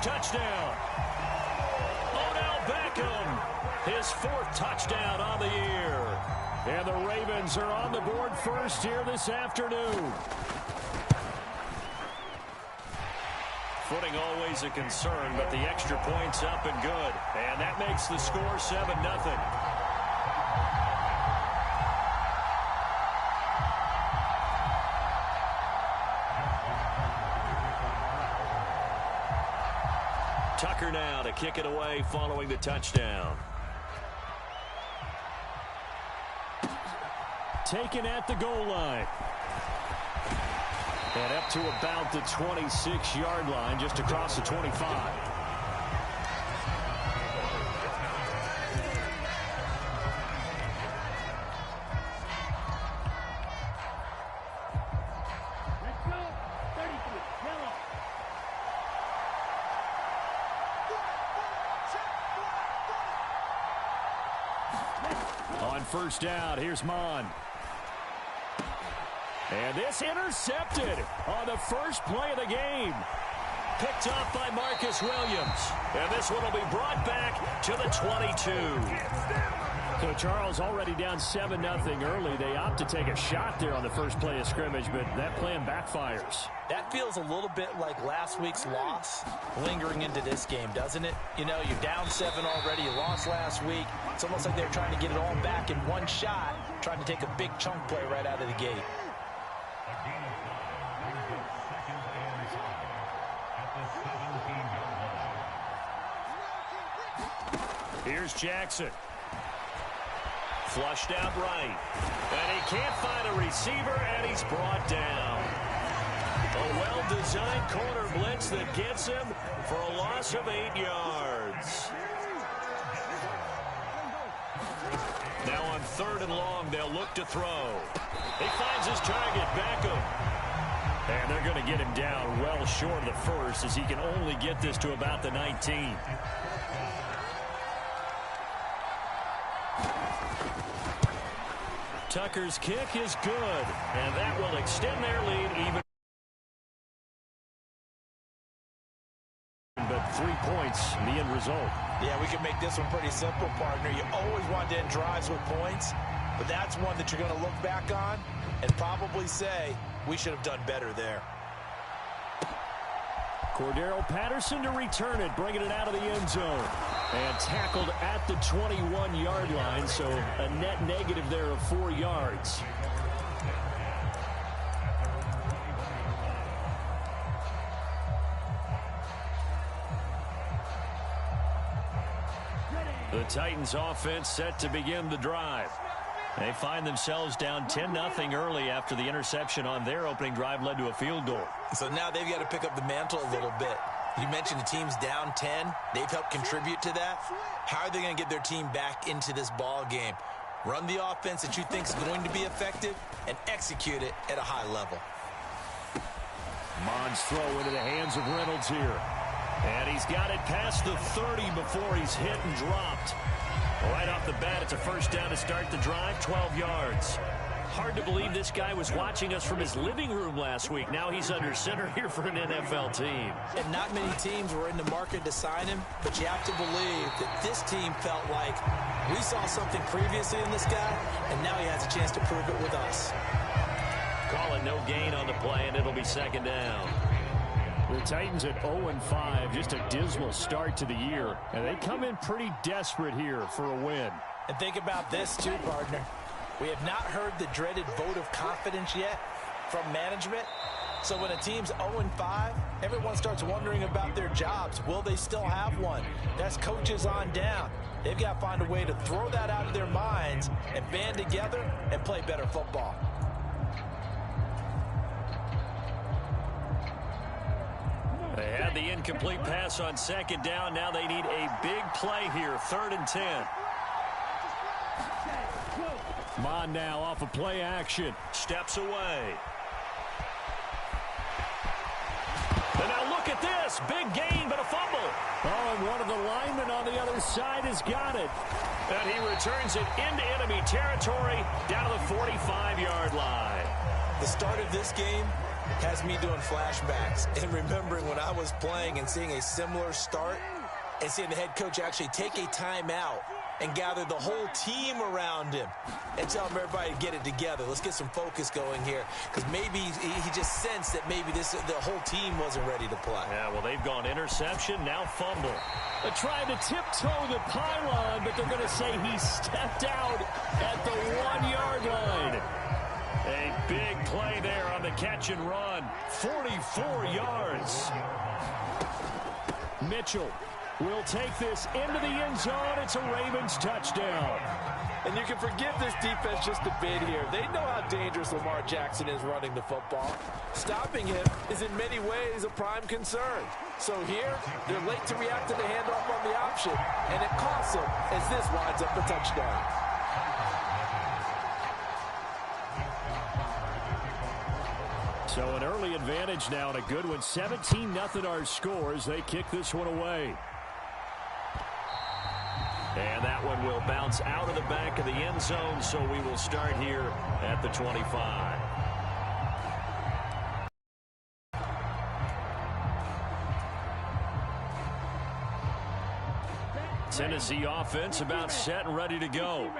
touchdown. Odell Beckham, his 4th touchdown on the year. And the Ravens are on the board first here this afternoon. Footing always a concern, but the extra point's up and good. And that makes the score 7-0. Tucker now to kick it away following the touchdown. Taken at the goal line. And up to about the 26-yard line, just across the 25. On first down, here's Mon. And this intercepted on the first play of the game. Picked off by Marcus Williams. And this one will be brought back to the 22. So Charles already down 7-0 early. They opt to take a shot there on the first play of scrimmage, but that plan backfires. That feels a little bit like last week's loss lingering into this game, doesn't it? You know, you're down 7 already. You lost last week. It's almost like they're trying to get it all back in one shot, trying to take a big chunk play right out of the gate. Here's Jackson. Flushed out right. And he can't find a receiver, and he's brought down. A well-designed corner blitz that gets him for a loss of 8 yards. Now on 3rd and long, they'll look to throw. He finds his target, Beckham. And they're going to get him down well short of the first, as he can only get this to about the 19. Tucker's kick is good, and that will extend their lead even. But 3 points in the end result. Yeah, we can make this one pretty simple, partner. You always want to end drives with points, but that's one that you're going to look back on and probably say, we should have done better there. Cordero Patterson to return it, bringing it out of the end zone. And tackled at the 21-yard line, so a net negative there of 4 yards. The Titans offense set to begin the drive. They find themselves down 10-0 early after the interception on their opening drive led to a field goal. So now they've got to pick up the mantle a little bit. You mentioned the team's down 10. They've helped contribute to that. How are they going to get their team back into this ball game? Run the offense that you think is going to be effective and execute it at a high level. Mon's throw into the hands of Reynolds here. And he's got it past the 30 before he's hit and dropped. Right off the bat, it's a first down to start the drive, 12 yards. Hard to believe this guy was watching us from his living room last week. Now he's under center here for an NFL team. And not many teams were in the market to sign him, but you have to believe that this team felt like we saw something previously in this guy, and now he has a chance to prove it with us. Call it no gain on the play, and it'll be second down. The Titans at 0-5, just a dismal start to the year. And they come in pretty desperate here for a win. And think about this too, partner. We have not heard the dreaded vote of confidence yet from management. So when a team's 0-5, everyone starts wondering about their jobs. Will they still have one? That's coaches on down. They've got to find a way to throw that out of their minds and band together and play better football. They had the incomplete pass on second down. Now they need a big play here, 3rd and 10. Mon now off of play action. Steps away. And now look at this. Big gain, but a fumble. Oh, and one of the linemen on the other side has got it. And he returns it into enemy territory down to the 45-yard line. The start of this game has me doing flashbacks and remembering when I was playing and seeing a similar start and seeing the head coach actually take a timeout and gather the whole team around him and tell him everybody to get it together. Let's get some focus going here, because maybe he just sensed that maybe the whole team wasn't ready to play. Yeah, well, they've gone interception, now fumble. They're trying to tiptoe the pylon, but they're going to say he stepped out at the 1-yard line. A big play there on the catch and run. 44 yards. Mitchell will take this into the end zone. It's a Ravens touchdown. And you can forgive this defense just a bit here. They know how dangerous Lamar Jackson is running the football. Stopping him is in many ways a prime concern. So here, they're late to react to the handoff on the option, and it costs them as this winds up a touchdown. So an early advantage now and a good one. 17-0 our scores. They kick this one away. And that one will bounce out of the back of the end zone, so we will start here at the 25. Tennessee offense about set and ready to go.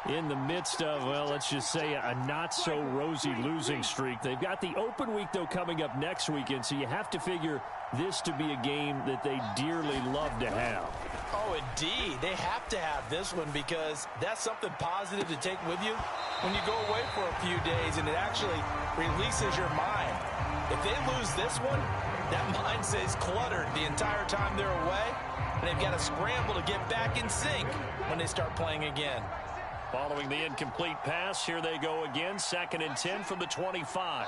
In the midst of, well, let's just say a not-so-rosy losing streak. They've got the open week, though, coming up next weekend, so you have to figure this to be a game that they dearly love to have. Oh, indeed. They have to have this one, because that's something positive to take with you when you go away for a few days, and it actually releases your mind. If they lose this one, that mind stays cluttered the entire time they're away, and they've got to scramble to get back in sync when they start playing again. Following the incomplete pass, here they go again. 2nd and 10 from the 25.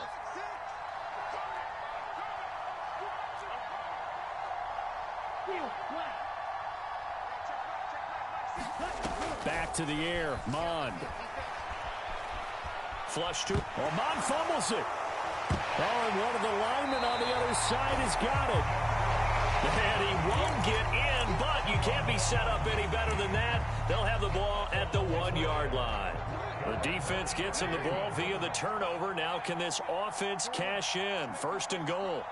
Back to the air, Mond. Flush to, well, Mond fumbles it. Oh, and one of the linemen on the other side has got it. And he won't get in, but you can't be set up any better than that. They'll have the ball at the 1-yard line. The defense gets him the ball via the turnover. Now can this offense cash in? 1st and goal.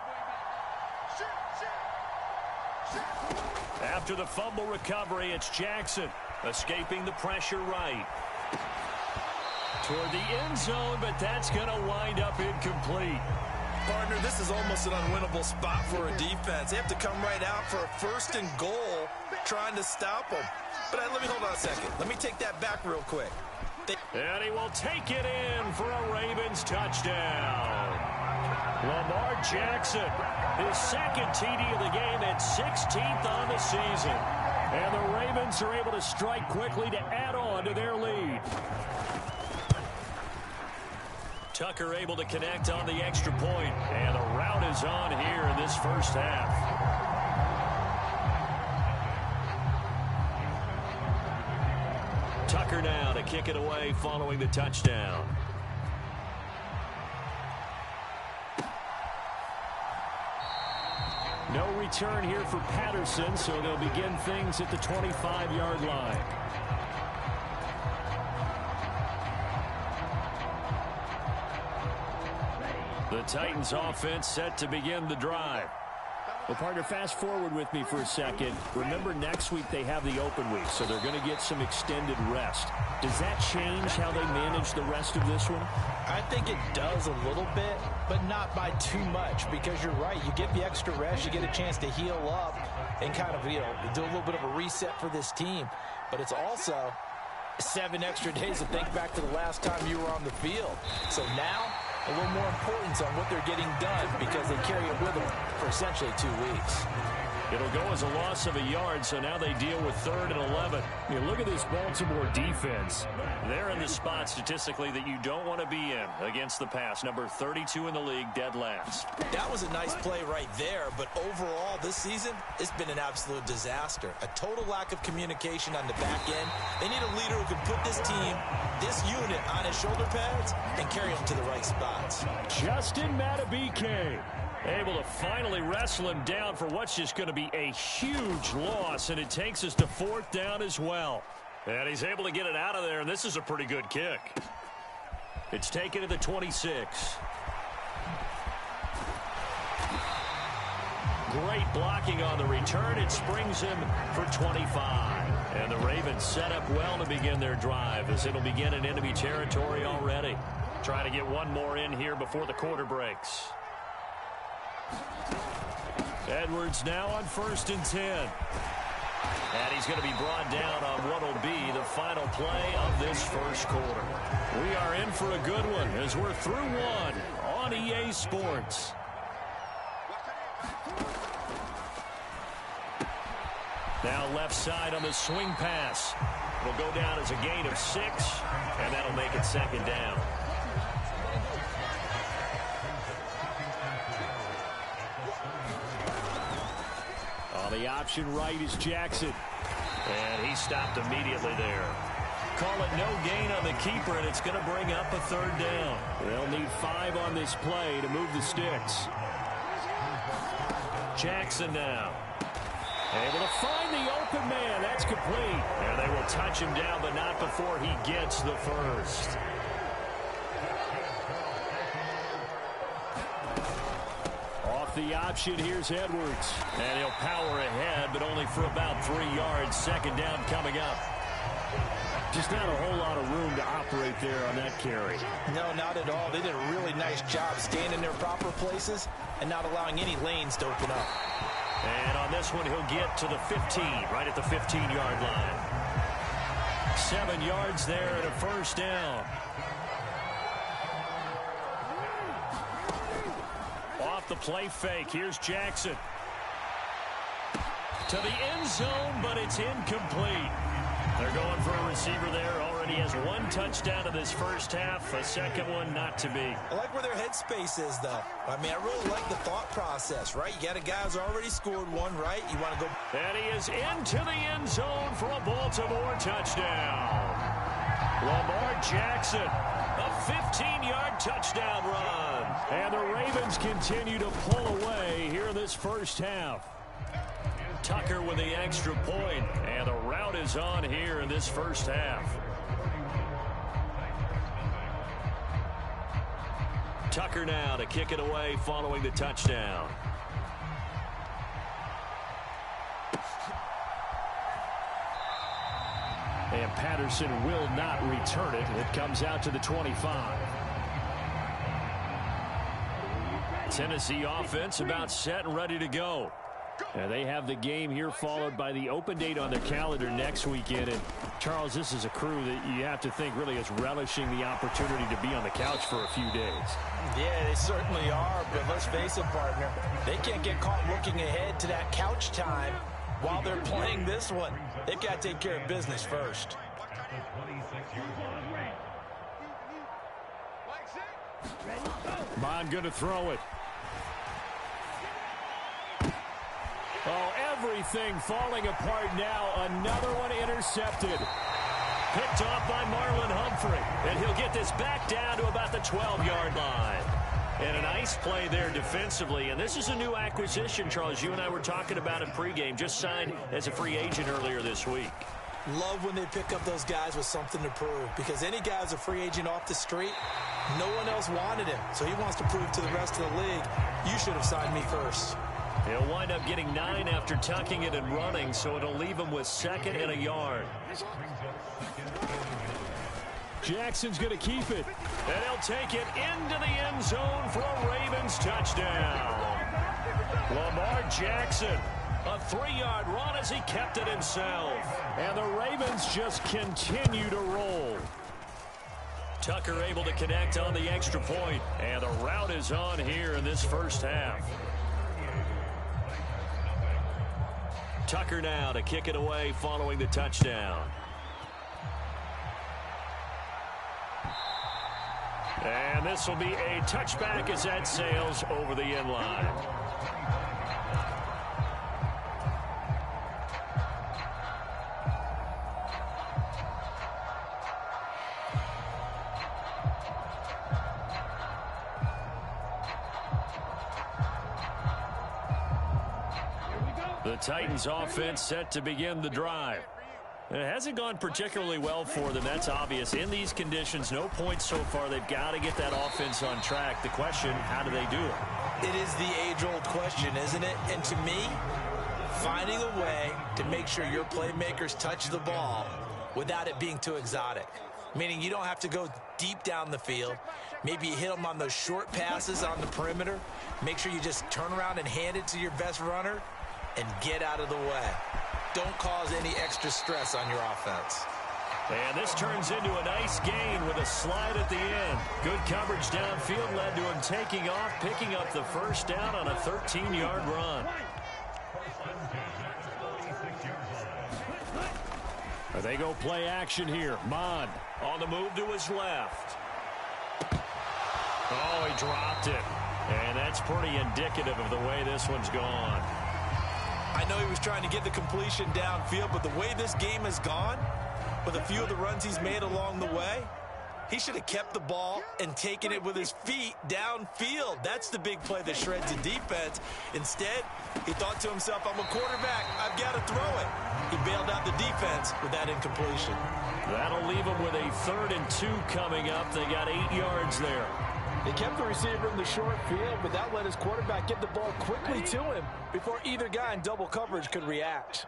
After the fumble recovery, it's Jackson escaping the pressure right. Toward the end zone, but that's going to wind up incomplete. Partner, this is almost an unwinnable spot for a defense. They have to come right out for a 1st and goal trying to stop them. But let me hold on a second. Let me take that back real quick. And he will take it in for a Ravens touchdown. Lamar Jackson, his 2nd TD of the game and 16th on the season. And the Ravens are able to strike quickly to add on to their lead. Tucker able to connect on the extra point, and the route is on here in this first half. Tucker now to kick it away following the touchdown. No return here for Patterson, so they'll begin things at the 25-yard line. The Titans offense set to begin the drive. Well, partner, fast forward with me for a second. Remember, next week they have the open week, so they're going to get some extended rest. Does that change how they manage the rest of this one? I think it does a little bit, but not by too much, because you're right. You get the extra rest, you get a chance to heal up and kind of, do a little bit of a reset for this team. But it's also 7 extra days to think back to the last time you were on the field. So now, a little more importance on what they're getting done, because they carry it with them for essentially 2 weeks. It'll go as a loss of a yard, so now they deal with 3rd and 11. You look at this Baltimore defense. They're in the spot statistically that you don't want to be in against the pass. Number 32 in the league, dead last. That was a nice play right there, but overall this season, it's been an absolute disaster. A total lack of communication on the back end. They need a leader who can put this team, this unit, on his shoulder pads and carry them to the right spots. Justin Madubuike able to finally wrestle him down for what's just going to be a huge loss, and it takes us to 4th down as well. And he's able to get it out of there, and this is a pretty good kick. It's taken to the 26. great blocking on the return. It springs him for 25. And the Ravens set up well to begin their drive as it'll begin in enemy territory already. Trying to get one more in here before the quarter breaks. Edwards now on 1st and 10. And he's going to be brought down on what will be the final play of this first quarter. We are in for a good one as we're through one on EA Sports. Now left side on the swing pass. Will go down as a gain of 6, and that'll make it 2nd down. On the option right is Jackson. And he stopped immediately there. Call it no gain on the keeper, and it's going to bring up a 3rd down. They'll need 5 on this play to move the sticks. Jackson now. Able to find the open man. That's complete. And they will touch him down, but not before he gets the first. Off the option, here's Edwards. And he'll power ahead, but only for about 3 yards. 2nd down coming up. Just not a whole lot of room to operate there on that carry. No, not at all. They did a really nice job staying in their proper places and not allowing any lanes to open up. And on this one, he'll get to the 15, right at the 15-yard line. 7 yards there and a 1st down. Off the play fake, here's Jackson. To the end zone, but it's incomplete. They're going for a receiver there. Already has 1 touchdown in this first half. A 2nd one not to be. I like where their headspace is, though. I mean, I really like the thought process, right? You got a guy who's already scored 1, right? You want to go. And he is into the end zone for a Baltimore touchdown. Lamar Jackson, a 15-yard touchdown run. And the Ravens continue to pull away here in this first half. Tucker with the extra point, and the route is on here in this first half. Tucker now to kick it away following the touchdown. And Patterson will not return it. It comes out to the 25. Tennessee offense about set and ready to go. And they have the game here followed by the open date on their calendar next weekend. And Charles, this is a crew that you have to think really is relishing the opportunity to be on the couch for a few days. Yeah, they certainly are. But let's face it, partner, they can't get caught looking ahead to that couch time while they're playing this one. They've got to take care of business first. Bond going to throw it. Oh, everything falling apart now. Another one intercepted. Picked off by Marlon Humphrey. And he'll get this back down to about the 12-yard line. And a nice play there defensively. And this is a new acquisition, Charles. You and I were talking about it pregame. Just signed as a free agent earlier this week. Love when they pick up those guys with something to prove. Because any guy who's a free agent off the street, no one else wanted him. So he wants to prove to the rest of the league, you should have signed me first. He'll wind up getting 9 after tucking it and running, so it'll leave him with 2nd and a yard. Jackson's going to keep it. And he'll take it into the end zone for a Ravens touchdown. Lamar Jackson, a 3-yard run as he kept it himself. And the Ravens just continue to roll. Tucker able to connect on the extra point. And the route is on here in this first half. Tucker now to kick it away following the touchdown. And this will be a touchback as that sails over the end line. The Titans offense set to begin the drive. It hasn't gone particularly well for them. That's obvious. In these conditions, no points so far. They've got to get that offense on track. The question, how do they do it? It is the age-old question, isn't it? And to me, finding a way to make sure your playmakers touch the ball without it being too exotic. Meaning you don't have to go deep down the field. Maybe you hit them on those short passes on the perimeter. Make sure you just turn around and hand it to your best runner and get out of the way. Don't cause any extra stress on your offense. And this turns into a nice gain with a slide at the end. Good coverage downfield led to him taking off, picking up the first down on a 13-yard run. They go play action here. Mond on the move to his left. Oh, he dropped it. And that's pretty indicative of the way this one's gone. I know he was trying to get the completion downfield, but the way this game has gone, with a few of the runs he's made along the way, he should have kept the ball and taken it with his feet downfield. That's the big play that shreds the defense. Instead, he thought to himself, I'm a quarterback, I've got to throw it. He bailed out the defense with that incompletion. That'll leave him with a 3rd and 2 coming up. They got 8 yards there. They kept the receiver in the short field, but that let his quarterback get the ball quickly to him before either guy in double coverage could react.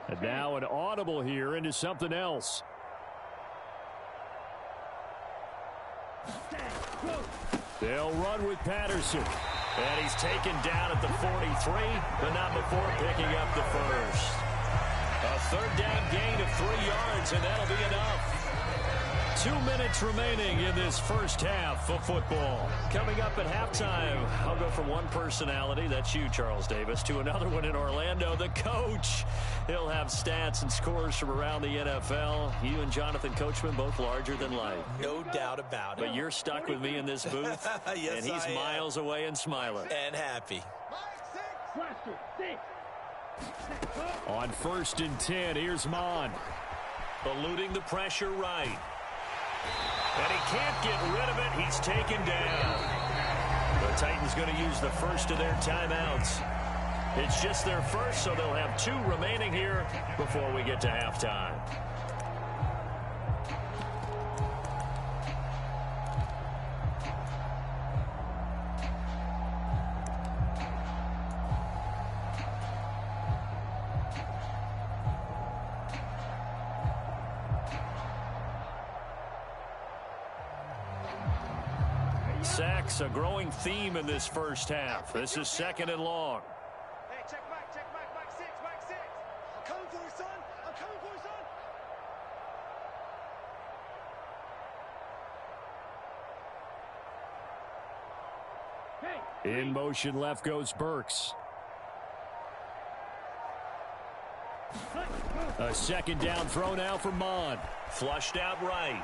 And now an audible here into something else. They'll run with Patterson. And he's taken down at the 43, but not before picking up the first. A 3rd down gain of 3 yards, and that'll be enough. 2 minutes remaining in this first half of football. Coming up at halftime, I'll go from one personality, that's you, Charles Davis, to another one in Orlando, the coach. He'll have stats and scores from around the NFL. You and Jonathan Coachman, both larger than life. No doubt about it. But you're stuck with me in this booth, yes, and he's miles away and smiling. And happy. On 1st and 10, here's Mond. Eluding the pressure right. And he can't get rid of it. He's taken down. The Titans going to use the first of their timeouts. It's just their first, so they'll have 2 remaining here before we get to halftime. Sacks, a growing theme in this first half. This is 2nd and long. Hey, check Mike 6, Mike 6. I'm coming for you, son. I'm coming for you, son. In motion, left goes Burks. A 2nd down throw now for Mond. Flushed out right.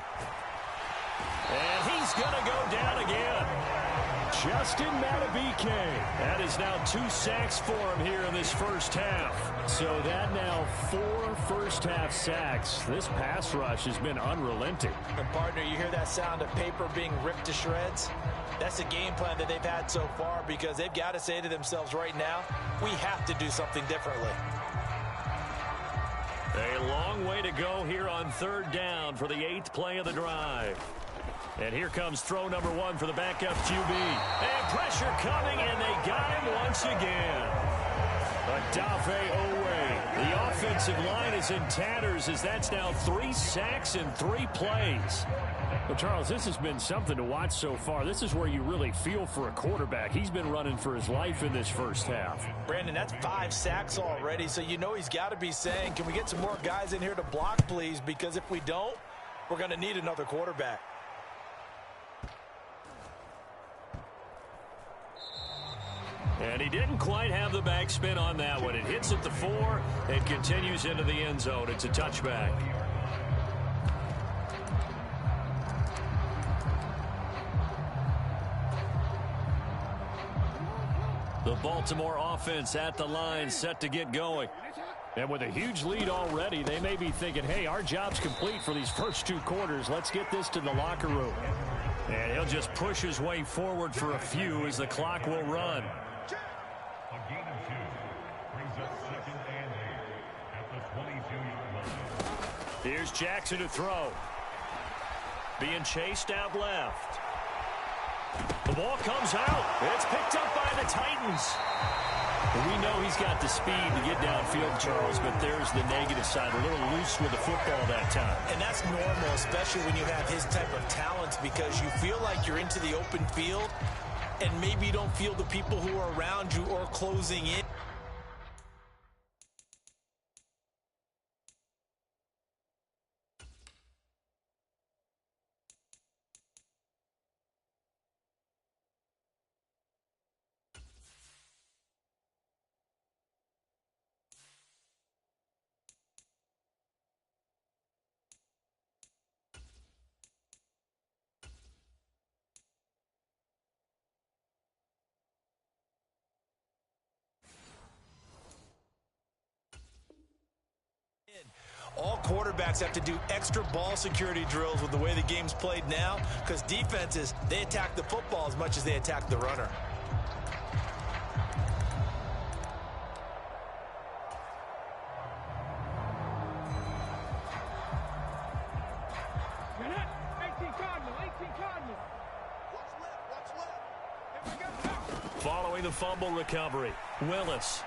And he's going to go down again. Justin Madubuike. That is now 2 sacks for him here in this first half. So that now 4 first-half sacks. This pass rush has been unrelenting. And partner, you hear that sound of paper being ripped to shreds? That's the game plan that they've had so far, because they've got to say to themselves right now, we have to do something differently. A long way to go here on 3rd down for the 8th play of the drive. And here comes throw number 1 for the backup QB. And pressure coming, and they got him once again. Odafe Oweh. The offensive line is in tatters, as that's now 3 sacks in 3 plays. Well, Charles, this has been something to watch so far. This is where you really feel for a quarterback. He's been running for his life in this first half. Brandon, that's 5 sacks already, so you know he's got to be saying, can we get some more guys in here to block, please? Because if we don't, we're going to need another quarterback. And he didn't quite have the backspin on that one. It hits at the 4 and continues into the end zone. It's a touchback. The Baltimore offense at the line, set to get going. And with a huge lead already, they may be thinking, hey, our job's complete for these first 2 quarters. Let's get this to the locker room. And he'll just push his way forward for a few as the clock will run. A gain of 2 brings up 2nd and 8 at the 22-yard line. Here's Jackson to throw. being chased out left. The ball comes out. It's picked up by the Titans. We know he's got the speed to get downfield, Charles, but there's the negative side. A little loose with the football that time. And that's normal, especially when you have his type of talent, because you feel like you're into the open field and maybe you don't feel the people who are around you or closing in. All quarterbacks have to do extra ball security drills with the way the game's played now, because defenses, they attack the football as much as they attack the runner. Following the fumble recovery, Willis.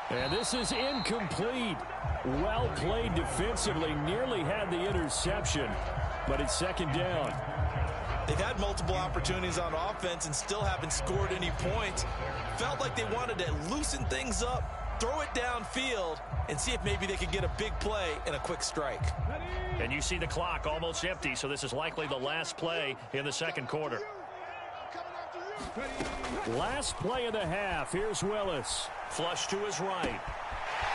And this is incomplete. Well played defensively. Nearly had the interception, but it's second down. They've had multiple opportunities on offense and still haven't scored any points. Felt like they wanted to loosen things up, throw it downfield, and see if maybe they could get a big play and a quick strike. And you see the clock almost empty, so this is likely the last play in the second quarter. Last play of the half. Here's Willis. Flush to his right.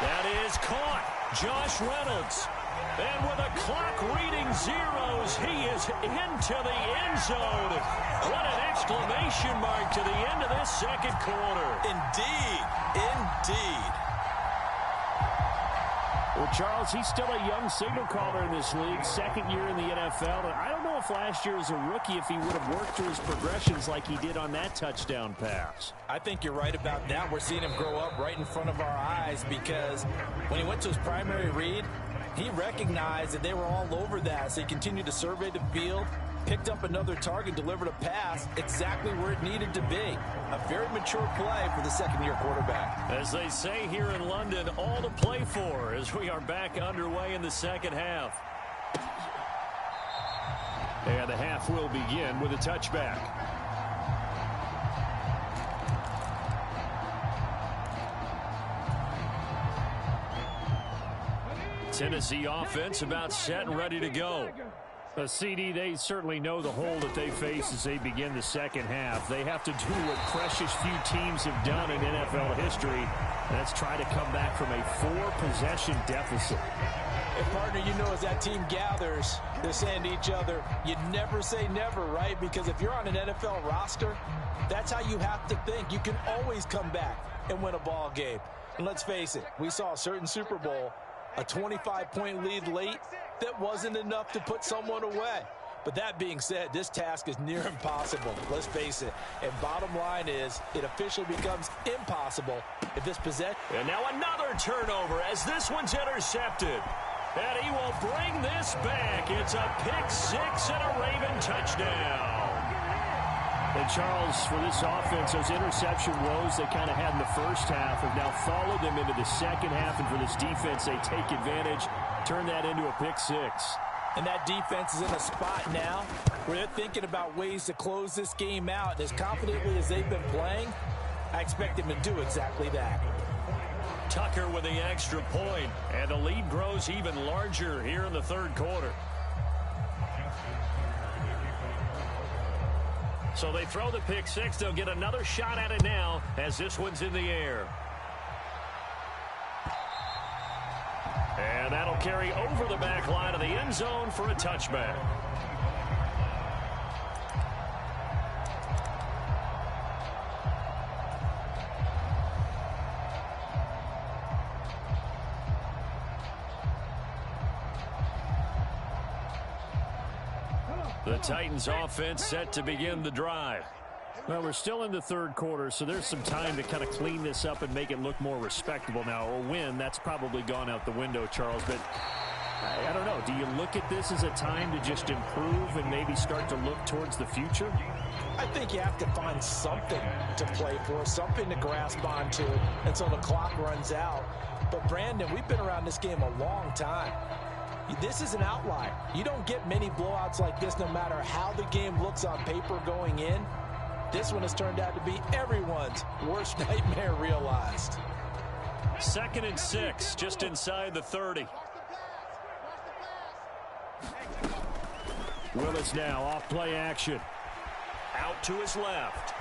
That is caught. Josh Reynolds. And with the clock reading zeros, he is into the end zone. What an exclamation mark to the end of this second quarter. Indeed. Indeed. Well, Charles, he's still a young signal caller in this league, second year in the NFL. And I don't know if last year as a rookie, if he would have worked through his progressions like he did on that touchdown pass. I think you're right about that. We're seeing him grow up right in front of our eyes, because when he went to his primary read, he recognized that they were all over that. So he continued to survey the field, picked up another target, delivered a pass exactly where it needed to be. A very mature play for the second-year quarterback. As they say here in London, all to play for as we are back underway in the second half. And the half will begin with a touchback. Tennessee offense about set and ready to go. CD, they certainly know the hole that they face as they begin the second half. They have to do what precious few teams have done in NFL history. That's try to come back from a 4-possession deficit. And partner, you know, as that team gathers, they're saying to each other, you never say never, right? Because if you're on an NFL roster, that's how you have to think. You can always come back and win a ball game. And let's face it, we saw a certain Super Bowl, a 25-point lead late, that wasn't enough to put someone away. But that being said, this task is near impossible. Let's face it. And bottom line is, it officially becomes impossible if this possession. And now another turnover as this one's intercepted. And he will bring this back. It's a pick-6 and a Raven touchdown. And Charles, for this offense, those interception woes they kind of had in the first half have now followed them into the second half. And for this defense, they take advantage, turn that into a pick-6. And that defense is in a spot now where they're thinking about ways to close this game out. And as confidently as they've been playing, I expect them to do exactly that. Tucker with the extra point, and the lead grows even larger here in the third quarter. So they throw the pick-6. They'll get another shot at it now as this one's in the air. And that'll carry over the back line of the end zone for a touchback. The Titans offense set to begin the drive. Well, we're still in the third quarter, so there's some time to kind of clean this up and make it look more respectable. Now, a win, that's probably gone out the window, Charles, but I don't know. Do you look at this as a time to just improve and maybe start to look towards the future? I think you have to find something to play for, something to grasp onto until the clock runs out. But, Brandon, we've been around this game a long time. This is an outlier. You don't get many blowouts like this no matter how the game looks on paper going in. This one has turned out to be everyone's worst nightmare realized. 2nd and 6, just inside the 30. Willis now off play action. Out to his left.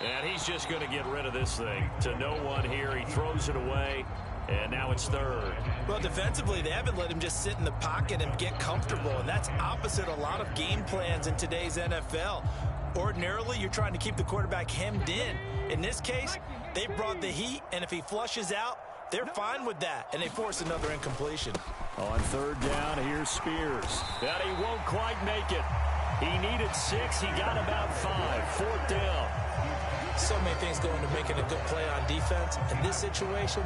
And he's just going to get rid of this thing. To no one here. He throws it away. And now it's 3rd. Well, defensively, they haven't let him just sit in the pocket and get comfortable. And that's opposite a lot of game plans in today's NFL. Ordinarily, you're trying to keep the quarterback hemmed in. In this case, they brought the heat. And if he flushes out, they're fine with that. And they force another incompletion. On 3rd down, here's Spears. That he won't quite make it. He needed 6. He got about 5. 4th down. So many things go into making a good play on defense. In this situation,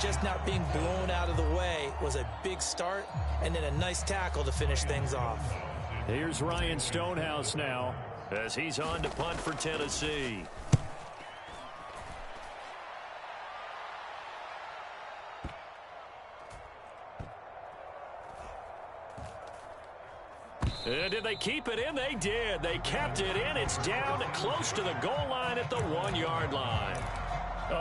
just not being blown out of the way was a big start, and then a nice tackle to finish things off. Here's Ryan Stonehouse now, as he's on to punt for Tennessee. Did they keep it in? They did. They kept it in. It's down close to the goal line at the 1-yard line.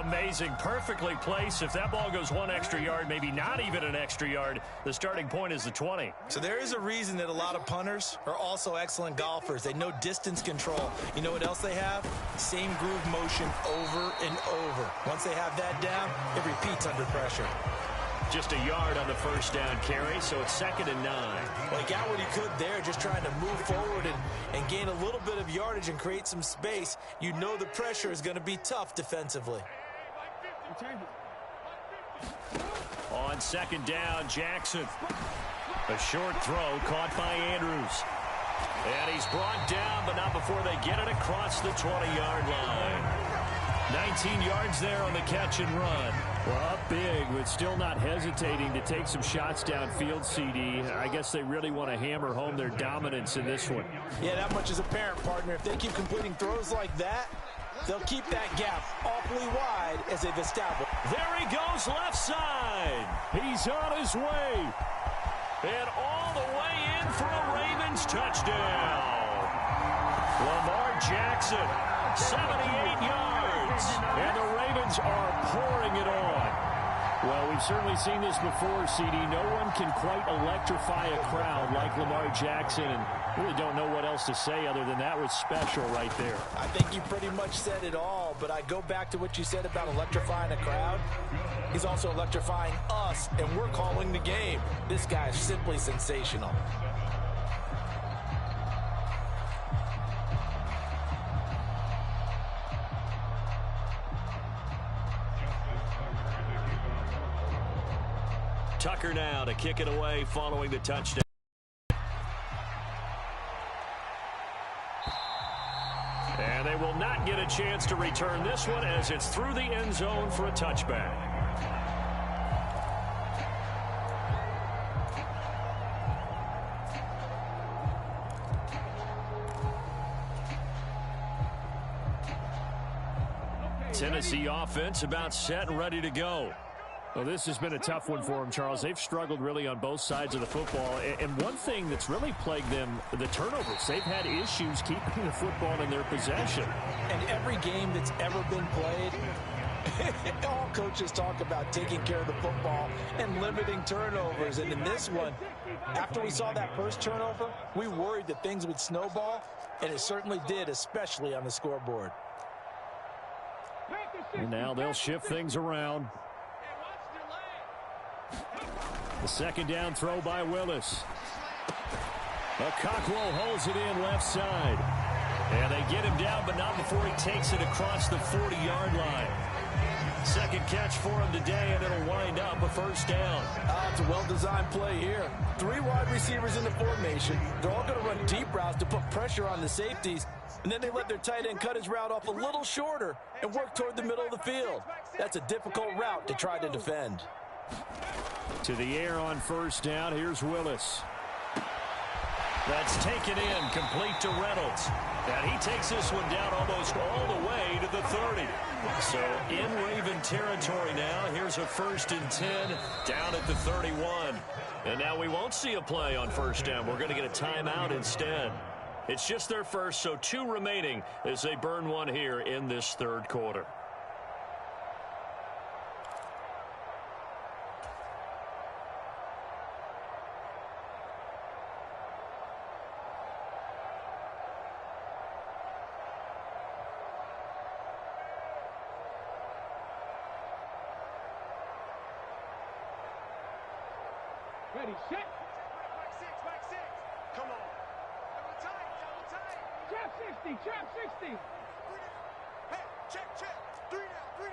Amazing. Perfectly placed. If that ball goes 1 extra yard, maybe not even an extra yard, the starting point is the 20. So there is a reason that a lot of punters are also excellent golfers. They know distance control. You know what else they have? Same groove motion over and over. Once they have that down, it repeats under pressure. Just a yard on the 1st down carry, so it's 2nd and 9. Well, he got what he could there, just trying to move forward and gain a little bit of yardage and create some space. You know the pressure is going to be tough defensively. On 2nd down, Jackson. A short throw caught by Andrews. And he's brought down, but not before they get it across the 20-yard line. 19 yards there on the catch and run. Well, up big, but still not hesitating to take some shots downfield, CD. I guess they really want to hammer home their dominance in this one. Yeah, that much is apparent, partner. If they keep completing throws like that, they'll keep that gap awfully wide as they've established. There he goes, left side. He's on his way. And all the way in for a Ravens touchdown. Lamar Jackson, 78 yards. And the Ravens are pouring it on. Well, we've certainly seen this before, CD. No one can quite electrify a crowd like Lamar Jackson, and really don't know what else to say other than that was special right there. I think you pretty much said it all, but I go back to what you said about electrifying a crowd. He's also electrifying us, and we're calling the game. This guy is simply sensational. Tucker now to kick it away following the touchdown. And they will not get a chance to return this one as it's through the end zone for a touchback. Tennessee offense about set and ready to go. Well, this has been a tough one for them, Charles. They've struggled really on both sides of the football. And one thing that's really plagued them, the turnovers. They've had issues keeping the football in their possession. And every game that's ever been played, all coaches talk about taking care of the football and limiting turnovers. And in this one, after we saw that first turnover, we worried that things would snowball, and it certainly did, especially on the scoreboard. And now they'll shift things around. The 2nd down throw by Willis. Okakwo holds it in left side. And they get him down, but not before he takes it across the 40-yard line. Second catch for him today, and it'll wind up a 1st down. It's a well-designed play here. 3 wide receivers in the formation. They're all going to run deep routes to put pressure on the safeties. And then they let their tight end cut his route off a little shorter and work toward the middle of the field. That's a difficult route to try to defend. To the air on first down. Here's Willis. That's taken in, complete to Reynolds. And he takes this one down almost all the way to the 30. So in Raven territory now. Here's a 1st and 10 down at the 31. And now we won't see a play on first down. We're going to get a timeout instead. It's just their first, so 2 remaining as they burn one here in this 3rd quarter. Ready, set. Back six. Come on. Double tight. Trap 60. Hey, check. 3 down.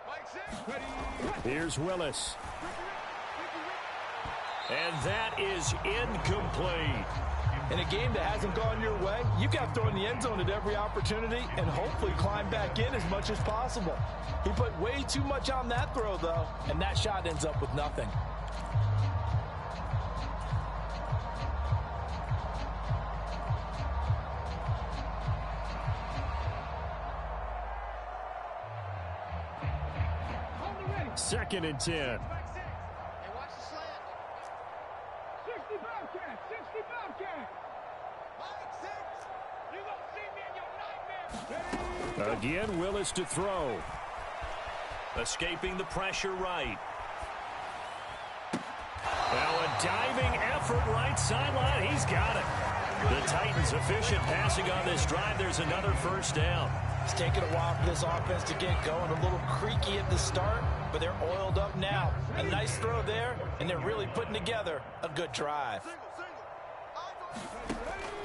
Mike 6. Ready. Here's Willis. And that is incomplete. In a game that hasn't gone your way, you got to throw in the end zone at every opportunity and hopefully climb back in as much as possible. He put way too much on that throw, though, and that shot ends up with nothing. Second and 10. Hey, watch the slant. 60 Bobcat. Mike 6. You won't see me in your nightmare. Again, Willis to throw. Escaping the pressure right. Now a diving effort right sideline. He's got it. The Titans efficient passing on this drive. There's another first down. It's taken a while for this offense to get going. A little creaky at the start, but they're oiled up now. A nice throw there, and they're really putting together a good drive.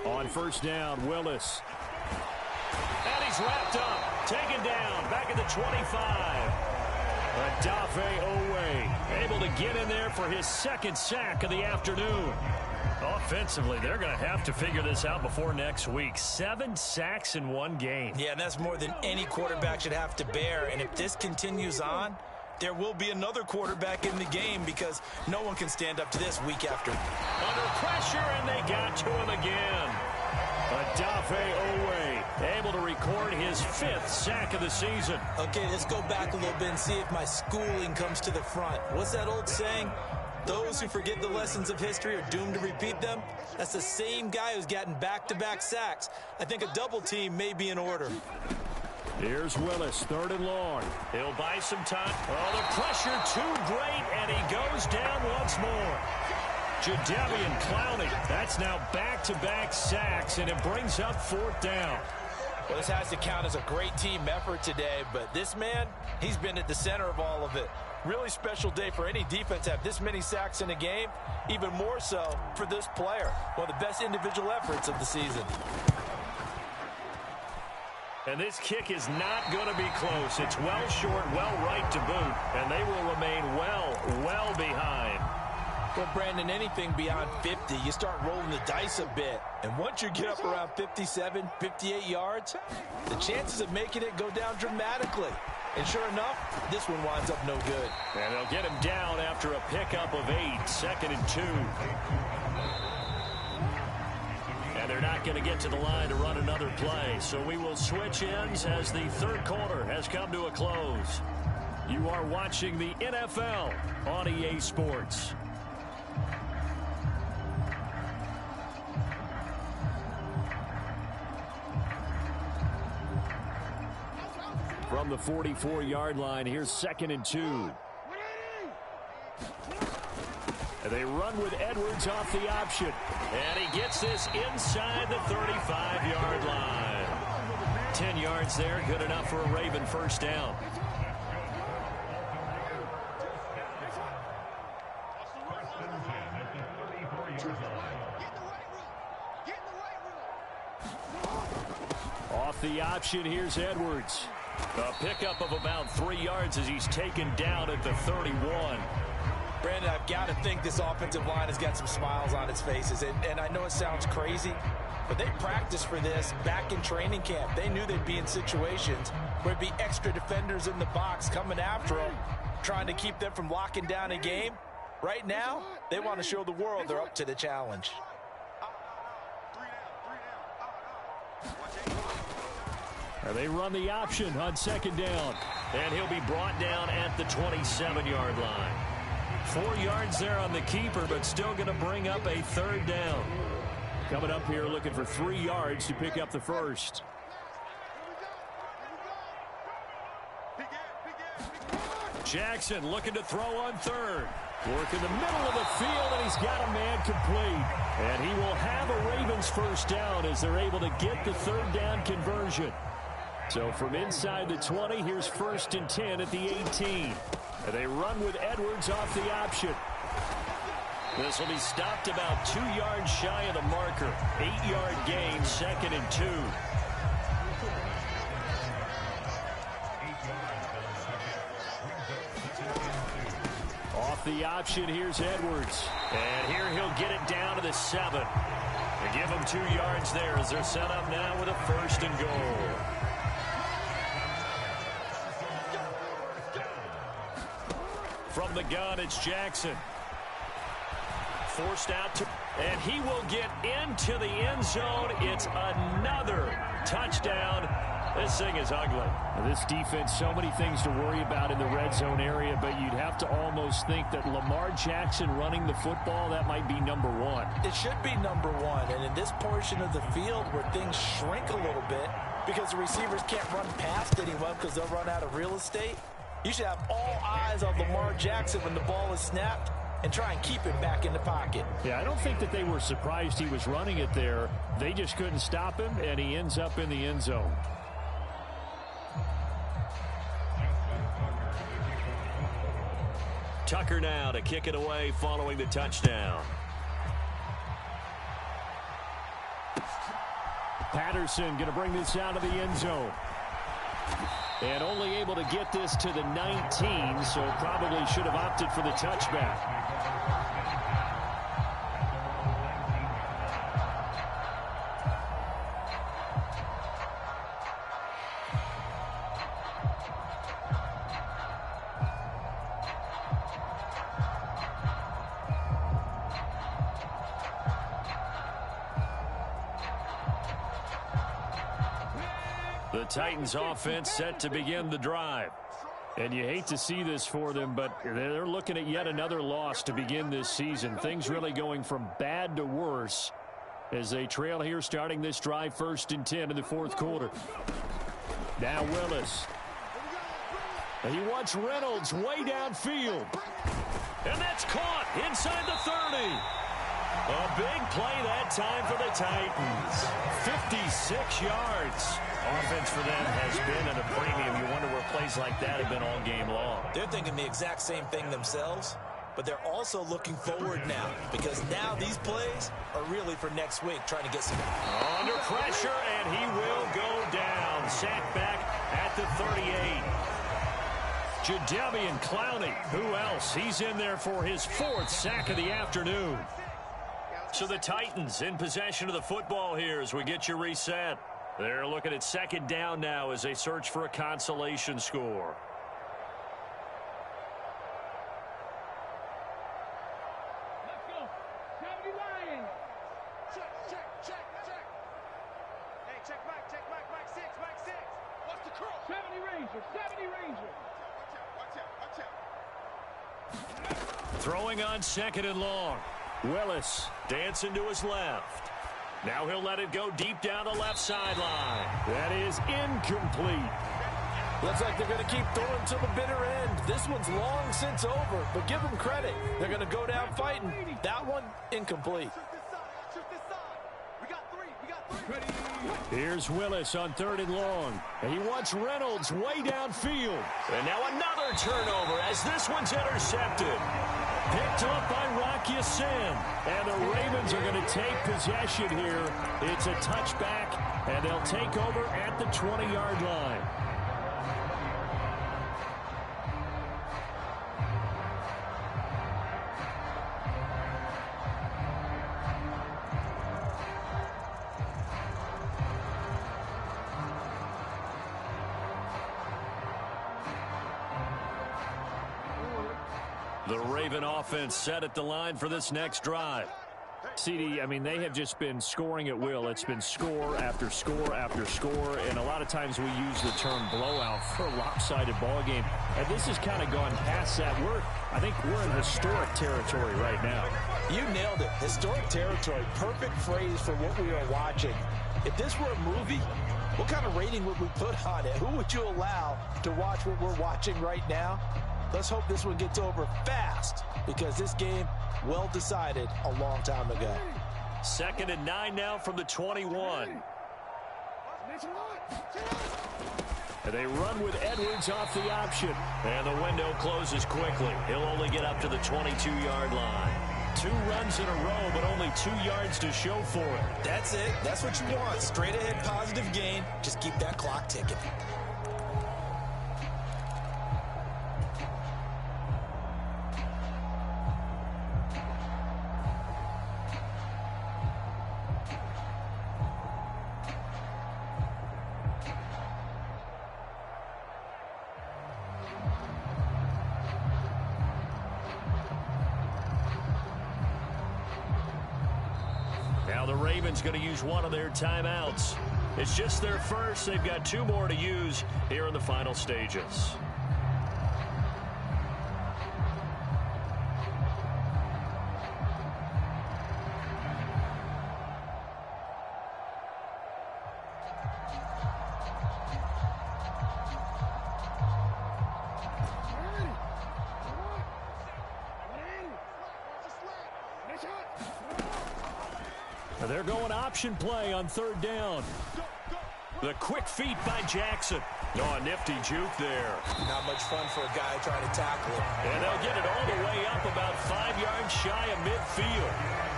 On first down, Willis. And he's wrapped up. Taken down. Back at the 25. Odafe Oweh able to get in there for his 2nd sack of the afternoon. Offensively, they're going to have to figure this out before next week. 7 sacks in 1 game. Yeah, and that's more than any quarterback should have to bear. And if this continues on, there will be another quarterback in the game because no one can stand up to this week after. Under pressure, and they got to him again. Odafe Oweh able to record his 5th sack of the season. Okay, let's go back a little bit and see if my schooling comes to the front. What's that old saying? Those who forget the lessons of history are doomed to repeat them. That's the same guy who's gotten back-to-back sacks. I think a double team may be in order. Here's Willis, 3rd and long. He'll buy some time. Oh, the pressure too great, and he goes down once more. Jadeveon Clowney, that's now back-to-back sacks, and it brings up 4th down. Well, this has to count as a great team effort today, but this man, he's been at the center of all of it. Really special day for any defense to have this many sacks in a game, even more so for this player. One of the best individual efforts of the season. And this kick is not going to be close. It's well short, well right to boot, and they will remain well behind. Well, Brandon, anything beyond 50, you start rolling the dice a bit. And once you get up around 57, 58 yards, the chances of making it go down dramatically. And sure enough, this one winds up no good. And they'll get him down after a pickup of 8, 2nd and 2. And they're not going to get to the line to run another play. So we will switch ends as the 3rd quarter has come to a close. You are watching the NFL on EA Sports. From the 44-yard line, here's 2nd and 2. And they run with Edwards off the option. And he gets this inside the 35-yard line. 10 yards there, good enough for a Raven first down. Off the option, here's Edwards. A pickup of about 3 yards as he's taken down at the 31. Brandon, I've got to think this offensive line has got some smiles on its faces. And I know it sounds crazy, but they practiced for this back in training camp. They knew they'd be in situations where there'd be extra defenders in the box coming after them. trying to keep them from locking down a game. Right now, they want to show the world they're up to the challenge. They run the option on second down. And he'll be brought down at the 27-yard line. 4 yards there on the keeper, but still going to bring up a third down. Coming up here looking for 3 yards to pick up the first. Jackson looking to throw on third. Work in the middle of the field, and he's got a man complete. And he will have a Ravens first down as they're able to get the third down conversion. So from inside the 20, here's 1st and 10 at the 18. And they run with Edwards off the option. This will be stopped about 2 yards shy of the marker. 8-yard gain, 2nd and 2. Off the option, here's Edwards. And here he'll get it down to the 7. They give him 2 yards there as they're set up now with a 1st and goal. From the gun, it's Jackson. Forced out to, and he will get into the end zone. It's another touchdown. This thing is ugly. This defense, so many things to worry about in the red zone area, but you'd have to almost think that Lamar Jackson running the football, that might be number one. It should be number one, and in this portion of the field where things shrink a little bit because the receivers can't run past anyone because they'll run out of real estate, you should have all eyes on Lamar Jackson when the ball is snapped and try and keep him back in the pocket. Yeah, I don't think that they were surprised he was running it there. They just couldn't stop him, and he ends up in the end zone. Tucker now to kick it away following the touchdown. Patterson going to bring this out of the end zone. And only able to get this to the 19, so probably should have opted for the touchback. The Titans offense set to begin the drive. And you hate to see this for them, but they're looking at yet another loss to begin this season. Things really going from bad to worse as they trail here starting this drive 1st and 10 in the 4th quarter. Now Willis. And he wants Reynolds way downfield. And that's caught inside the 30. A big play that time for the Titans. 56 yards. Offense for them has been at a premium. You wonder where plays like that have been all game long. They're thinking the exact same thing themselves, but they're also looking forward now because now these plays are really for next week, trying to get some. Under pressure, and he will go down. Sacked back at the 38. Jadeveon Clowney. Who else? He's in there for his 4th sack of the afternoon. So the Titans in possession of the football here as we get you reset. They're looking at 2nd down now as they search for a consolation score. Let's go. 70 Lions. Check. Hey, check Mike 6. What's the cross? 70 Ranger. Watch out. Throwing on 2nd and long. Willis Dancing to his left. Now he'll let it go deep down the left sideline. That is incomplete. Looks like they're going to keep throwing to the bitter end. This one's long since over, but give them credit. They're going to go down fighting. That one, incomplete. We got three. Here's Willis on 3rd and long. And he wants Reynolds way downfield. And now another turnover as this one's intercepted. Picked up by Rock Ya-Sin. And the Ravens are going to take possession here. It's a touchback, and they'll take over at the 20-yard line. The Raven offense set at the line for this next drive. CD, I mean, they have just been scoring at will. It's been score after score after score, and a lot of times we use the term blowout for a lopsided ball game. And this has kind of gone past that. I think we're in historic territory right now. You nailed it. Historic territory. Perfect phrase for what we are watching. If this were a movie, what kind of rating would we put on it? Who would you allow to watch what we're watching right now? Let's hope this one gets over fast, because this game, well decided a long time ago. 2nd and 9 now from the 21. And they run with Edwards off the option. And the window closes quickly. He'll only get up to the 22-yard line. 2 runs in a row, but only 2 yards to show for it. That's it. That's what you want. Straight ahead positive gain. Just keep that clock ticking. Now the Ravens going to use one of their timeouts. It's just their first. They've got 2 more to use here in the final stages. They're going option play on 3rd down. The quick feet by Jackson. Oh, a nifty juke there. Not much fun for a guy trying to tackle it. And they'll get it all the way up about 5 yards shy of midfield.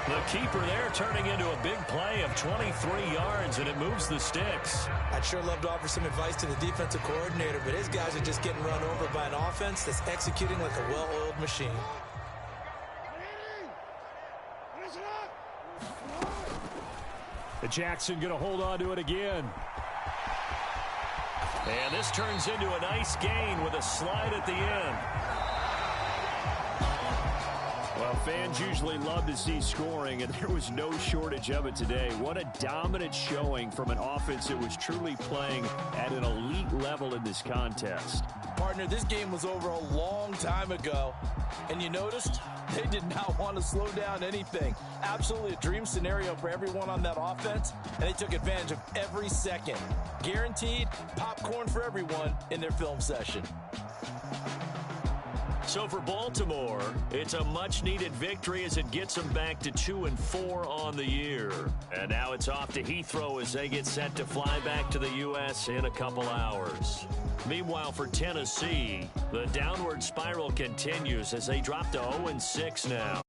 The keeper there turning into a big play of 23 yards, and it moves the sticks. I'd sure love to offer some advice to the defensive coordinator, but his guys are just getting run over by an offense that's executing like a well-oiled machine. Jackson going to hold on to it again. And this turns into a nice gain with a slide at the end. Well, fans usually love to see scoring, and there was no shortage of it today. What a dominant showing from an offense that was truly playing at an elite level in this contest. Partner, this game was over a long time ago, and you noticed they did not want to slow down anything. Absolutely a dream scenario for everyone on that offense, and they took advantage of every second. Guaranteed popcorn for everyone in their film session. So for Baltimore, it's a much-needed victory as it gets them back to 2-4 on the year. And now it's off to Heathrow as they get set to fly back to the U.S. in a couple hours. Meanwhile, for Tennessee, the downward spiral continues as they drop to 0-6 now.